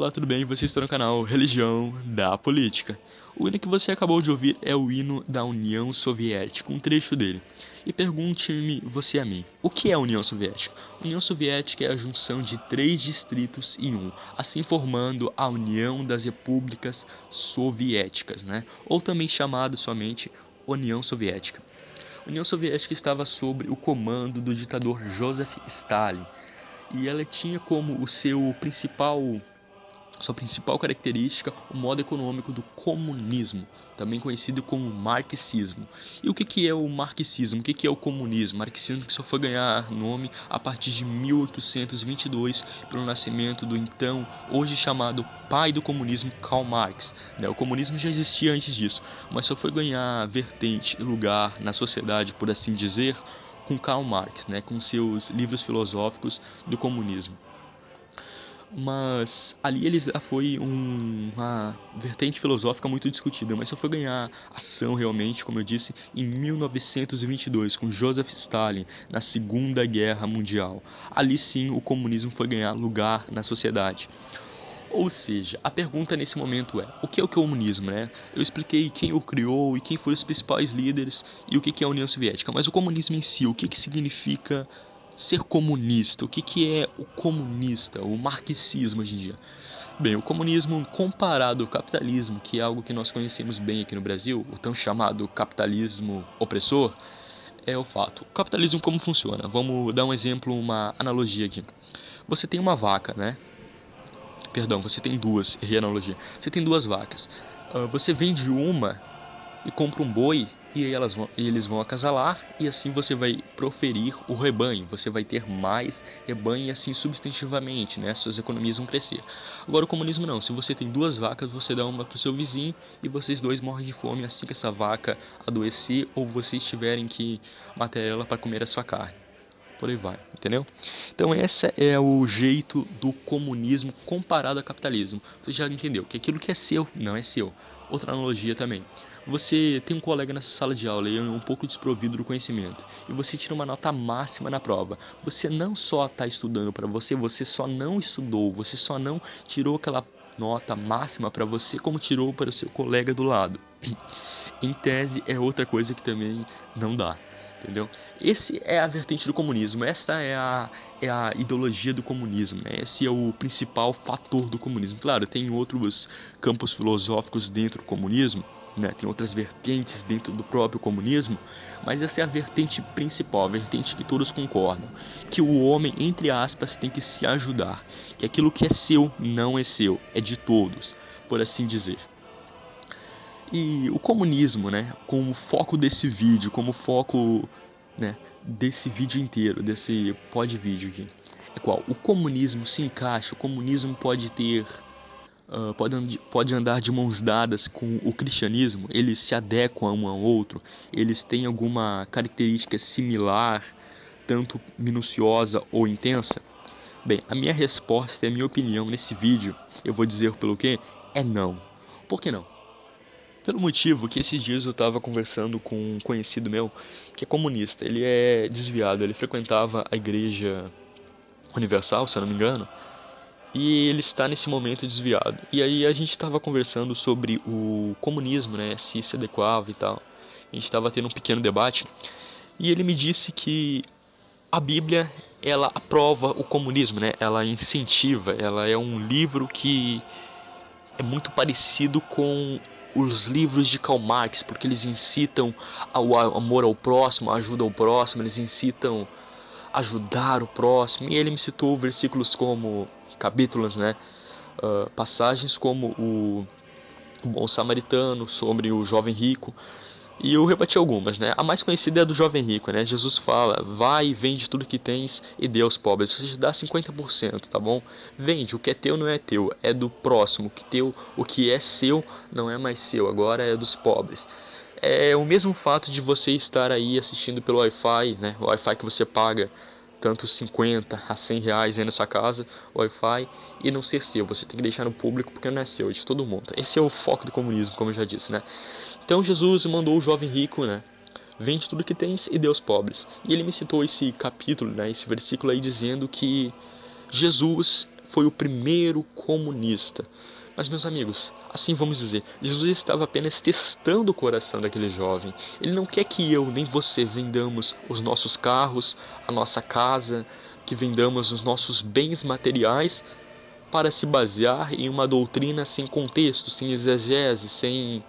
Olá, tudo bem? Você está no canal Religião da Política. O hino que você acabou de ouvir é o hino da União Soviética, um trecho dele. E pergunte-me você a mim, o que é a União Soviética? A União Soviética é a junção de 3 distritos em um, assim formando a União das Repúblicas Soviéticas, né? Ou também chamado somente União Soviética. A União Soviética estava sob o comando do ditador Joseph Stalin, e ela tinha como sua principal característica o modo econômico do comunismo, também conhecido como marxismo. E o que é o marxismo? O que é o comunismo? O marxismo que só foi ganhar nome a partir de 1822 pelo nascimento do então, hoje chamado pai do comunismo, Karl Marx. O comunismo já existia antes disso, mas só foi ganhar vertente e lugar na sociedade, por assim dizer, com Karl Marx, com seus livros filosóficos do comunismo. Mas ali foi uma vertente filosófica muito discutida, mas só foi ganhar ação realmente, como eu disse, em 1922, com Joseph Stalin, na Segunda Guerra Mundial. Ali sim o comunismo foi ganhar lugar na sociedade. Ou seja, a pergunta nesse momento é, o que é o comunismo, Eu expliquei quem o criou e quem foram os principais líderes e o que é a União Soviética, mas o comunismo em si, o que significa ser comunista? O que é o comunista, o marxismo hoje em dia? Bem, o comunismo comparado ao capitalismo, que é algo que nós conhecemos bem aqui no Brasil, o tão chamado capitalismo opressor, é o fato. O capitalismo como funciona? Vamos dar um exemplo, uma analogia aqui. Você tem uma vaca, Perdão, você tem duas, errei a analogia. Você tem duas vacas. Você vende uma e compra um boi e aí eles vão acasalar e assim você vai proferir o rebanho. Você vai ter mais rebanho e assim substantivamente, Suas economias vão crescer. Agora o comunismo não. Se você tem duas vacas, você dá uma para o seu vizinho e vocês dois morrem de fome assim que essa vaca adoecer ou vocês tiverem que matar ela para comer a sua carne. Por aí vai, entendeu? Então esse é o jeito do comunismo comparado ao capitalismo. Você já entendeu que aquilo que é seu não é seu. Outra analogia também. Você tem um colega nessa sala de aula e é um pouco desprovido do conhecimento. E você tira uma nota máxima na prova. Você não só está estudando para você, você só não estudou, você só não tirou aquela nota máxima para você como tirou para o seu colega do lado. Em tese é outra coisa que também não dá. Entendeu? Esse é a vertente do comunismo, essa é a ideologia do comunismo, Esse é o principal fator do comunismo. Claro, tem outros campos filosóficos dentro do comunismo, Tem outras vertentes dentro do próprio comunismo, mas essa é a vertente principal, a vertente que todos concordam, que o homem, entre aspas, tem que se ajudar, que aquilo que é seu não é seu, é de todos, por assim dizer. E o comunismo, como foco desse vídeo, como foco, desse vídeo inteiro, desse vídeo aqui, é qual? O comunismo se encaixa, o comunismo pode ter, pode andar de mãos dadas com o cristianismo, eles se adequam um ao outro, eles têm alguma característica similar, tanto minuciosa ou intensa? Bem, a minha resposta e a minha opinião nesse vídeo, eu vou dizer pelo quê? É não. Por que não? Pelo motivo que esses dias eu estava conversando com um conhecido meu que é comunista. Ele é desviado, ele frequentava a igreja universal, se eu não me engano, e ele está nesse momento desviado. E aí a gente estava conversando sobre o comunismo, se adequava e tal. A gente estava tendo um pequeno debate e ele me disse que a Bíblia, ela aprova o comunismo, Ela incentiva, ela é um livro que é muito parecido com os livros de Karl Marx, porque eles incitam ao amor ao próximo, a ajuda ao próximo, eles incitam a ajudar o próximo. E ele me citou versículos como, capítulos, passagens como o bom samaritano, sobre o jovem rico. E eu rebati algumas, A mais conhecida é a do jovem rico, Jesus fala, vai e vende tudo que tens e dê aos pobres. Você dá 50%, tá bom? Vende, o que é teu não é teu, é do próximo. O que é seu não é mais seu, agora é dos pobres. É o mesmo fato de você estar aí assistindo pelo Wi-Fi, O Wi-Fi que você paga tanto 50 a 100 reais aí na sua casa, Wi-Fi, e não ser seu. Você tem que deixar no público porque não é seu, é de todo mundo. Esse é o foco do comunismo, como eu já disse, Então Jesus mandou o jovem rico, Vende tudo que tens e dê aos pobres. E ele me citou esse capítulo, esse versículo aí dizendo que Jesus foi o primeiro comunista. Mas, meus amigos, assim vamos dizer, Jesus estava apenas testando o coração daquele jovem. Ele não quer que eu nem você vendamos os nossos carros, a nossa casa, que vendamos os nossos bens materiais para se basear em uma doutrina sem contexto, sem exegese, sem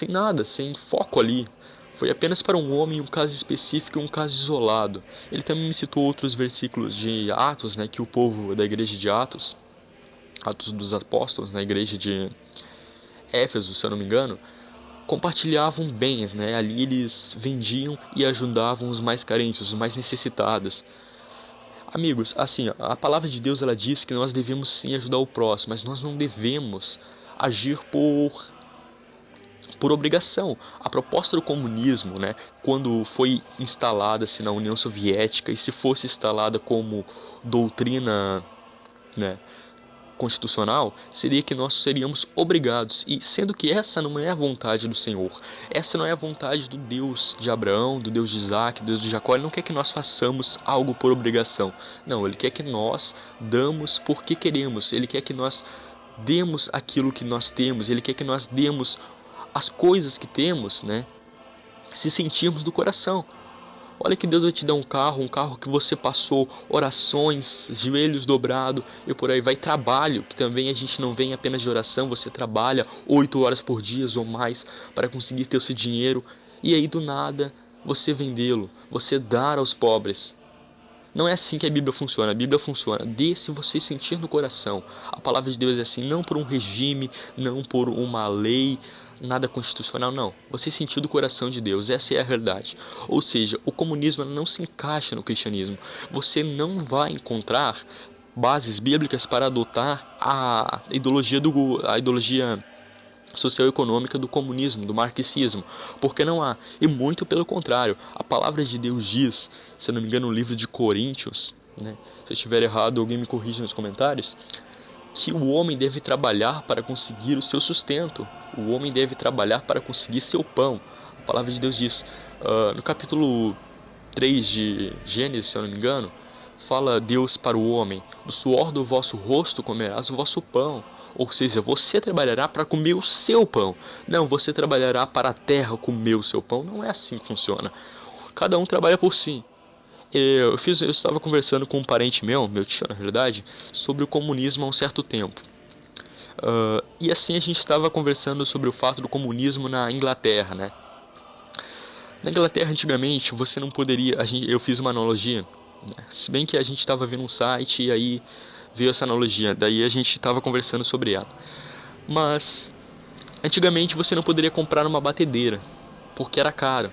nada, sem foco ali. Foi apenas para um homem um caso específico e um caso isolado. Ele também me citou outros versículos de Atos, né, que o povo da igreja de Atos, Atos dos Apóstolos, na igreja de Éfeso, se eu não me engano, compartilhavam bens, né? Ali eles vendiam e ajudavam os mais carentes, os mais necessitados. Amigos, assim, a palavra de Deus ela diz que nós devemos sim ajudar o próximo, mas nós não devemos agir por obrigação. A proposta do comunismo, né, quando foi instalada-se na União Soviética e se fosse instalada como doutrina, né, constitucional, seria que nós seríamos obrigados, e sendo que essa não é a vontade do Senhor, essa não é a vontade do Deus de Abraão, do Deus de Isaac, do Deus de Jacó. Ele não quer que nós façamos algo por obrigação, não, Ele quer que nós damos porque queremos, Ele quer que nós demos aquilo que nós temos, Ele quer que nós demos as coisas que temos, né, se sentirmos do coração. Olha que Deus vai te dar um carro que você passou orações, joelhos dobrados e por aí vai. Trabalho, que também a gente não vem apenas de oração, você trabalha 8 horas por dia ou mais para conseguir ter o seu dinheiro e aí do nada você vendê-lo, você dar aos pobres. Não é assim que a Bíblia funciona. A Bíblia funciona dê se você sentir no coração. A palavra de Deus é assim, não por um regime, não por uma lei, nada constitucional, não. Você sentiu do coração de Deus, essa é a realidade. Ou seja, o comunismo não se encaixa no cristianismo. Você não vai encontrar bases bíblicas para adotar a ideologia socioeconômica do comunismo, do marxismo, porque não há, e muito pelo contrário, a palavra de Deus diz, se eu não me engano no livro de Coríntios, né, se eu estiver errado alguém me corrige nos comentários, que o homem deve trabalhar para conseguir o seu sustento, o homem deve trabalhar para conseguir seu pão. A palavra de Deus diz, no capítulo 3 de Gênesis, se eu não me engano, fala Deus para o homem, do suor do vosso rosto comerás o vosso pão. Ou seja, você trabalhará para comer o seu pão. Não, você trabalhará para a terra comer o seu pão. Não é assim que funciona. Cada um trabalha por si. Eu estava conversando com um parente meu tio na realidade, sobre o comunismo há um certo tempo. E assim a gente estava conversando sobre o fato do comunismo na Inglaterra, né? Na Inglaterra, antigamente, você não poderia... eu fiz uma analogia, né? Se bem que a gente estava vendo um site e aí veio essa analogia, daí a gente estava conversando sobre ela. Mas, antigamente você não poderia comprar uma batedeira, porque era caro.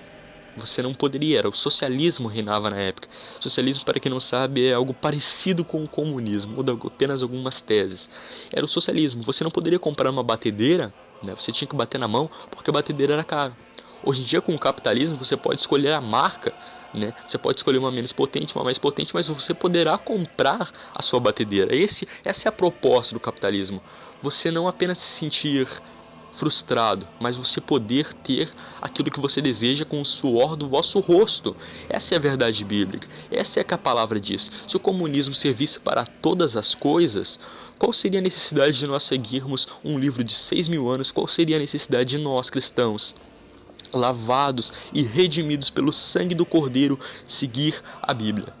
Você não poderia, era o socialismo reinava na época. Socialismo, para quem não sabe, é algo parecido com o comunismo, muda apenas algumas teses. Era o socialismo, você não poderia comprar uma batedeira, né? Você tinha que bater na mão, porque a batedeira era cara. Hoje em dia, com o capitalismo, você pode escolher a marca, né? Você pode escolher uma menos potente, uma mais potente, mas você poderá comprar a sua batedeira. Essa é a proposta do capitalismo. Você não apenas se sentir frustrado, mas você poder ter aquilo que você deseja com o suor do vosso rosto. Essa é a verdade bíblica. Essa é que a palavra diz. Se o comunismo servisse para todas as coisas, qual seria a necessidade de nós seguirmos um livro de 6.000 anos? Qual seria a necessidade de nós, cristãos, lavados e redimidos pelo sangue do Cordeiro, seguir a Bíblia?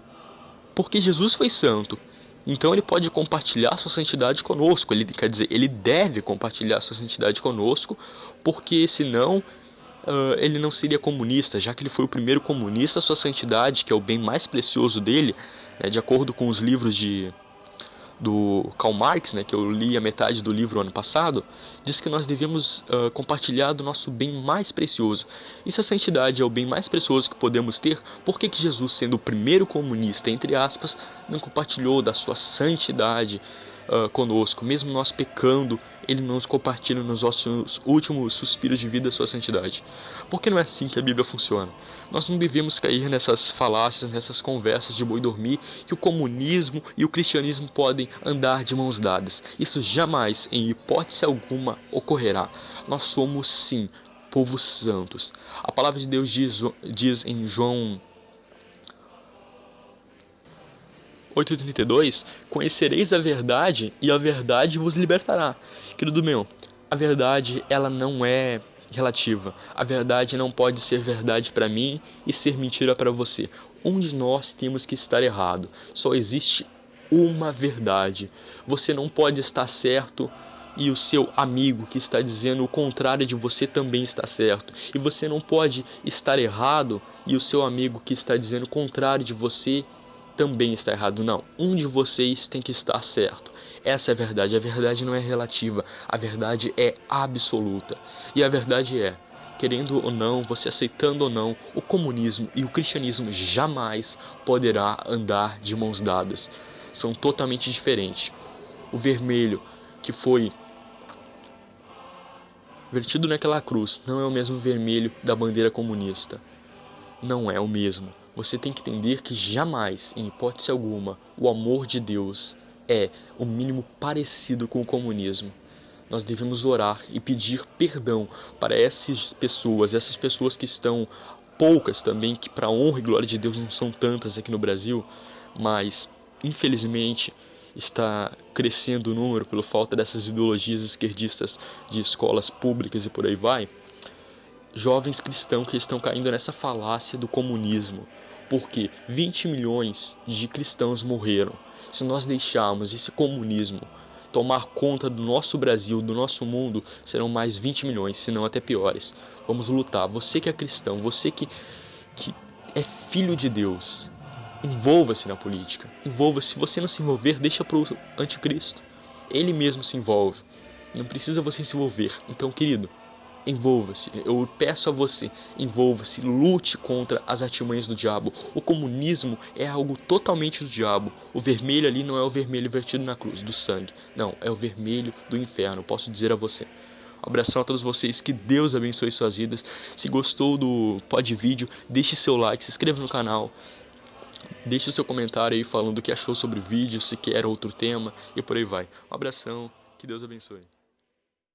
Porque Jesus foi santo, então ele pode compartilhar sua santidade conosco. Ele quer dizer, ele deve compartilhar sua santidade conosco, porque senão ele não seria comunista, já que ele foi o primeiro comunista. Sua santidade, que é o bem mais precioso dele, né, de acordo com os livros do Karl Marx, né, que eu li a metade do livro ano passado, diz que nós devemos compartilhar do nosso bem mais precioso. E se a santidade é o bem mais precioso que podemos ter, por que Jesus, sendo o primeiro comunista, entre aspas, não compartilhou da sua santidade conosco? Mesmo nós pecando, ele não nos compartilha nos nossos últimos suspiros de vida a sua santidade. Porque não é assim que a Bíblia funciona. Nós não devemos cair nessas falácias, nessas conversas de boi dormir, que o comunismo e o cristianismo podem andar de mãos dadas. Isso jamais, em hipótese alguma, ocorrerá. Nós somos, sim, povos santos. A palavra de Deus diz em João 8:32, conhecereis a verdade e a verdade vos libertará. Querido meu, a verdade ela não é relativa. A verdade não pode ser verdade para mim e ser mentira para você. Um de nós temos que estar errado. Só existe uma verdade. Você não pode estar certo e o seu amigo que está dizendo o contrário de você também está certo. E você não pode estar errado e o seu amigo que está dizendo o contrário de você também está errado. Não, um de vocês tem que estar certo. Essa é a verdade. A verdade não é relativa, a verdade é absoluta. E a verdade é, querendo ou não, você aceitando ou não, o comunismo e o cristianismo jamais poderá andar de mãos dadas. São totalmente diferentes. O vermelho que foi vertido naquela cruz não é o mesmo vermelho da bandeira comunista. Não é o mesmo. Você tem que entender que jamais, em hipótese alguma, o amor de Deus é o mínimo parecido com o comunismo. Nós devemos orar e pedir perdão para essas pessoas que estão poucas também, que para a honra e glória de Deus não são tantas aqui no Brasil, mas infelizmente está crescendo o número pela falta dessas ideologias esquerdistas de escolas públicas e por aí vai. Jovens cristãos que estão caindo nessa falácia do comunismo, porque 20 milhões de cristãos morreram. Se nós deixarmos esse comunismo tomar conta do nosso Brasil, do nosso mundo, serão mais 20 milhões, se não até piores. Vamos lutar. Você que é cristão, você que é filho de Deus, envolva-se na política. Envolva-se. Se você não se envolver, deixa para o anticristo. Ele mesmo se envolve. Não precisa você se envolver. Então, querido, envolva-se. Eu peço a você, envolva-se, lute contra as artimanhas do diabo. O comunismo é algo totalmente do diabo. O vermelho ali não é o vermelho vertido na cruz, do sangue. Não, é o vermelho do inferno, posso dizer a você. Um abração a todos vocês, que Deus abençoe suas vidas. Se gostou do vídeo, deixe seu like, se inscreva no canal. Deixe o seu comentário aí falando o que achou sobre o vídeo, se quer outro tema e por aí vai. Um abração, que Deus abençoe.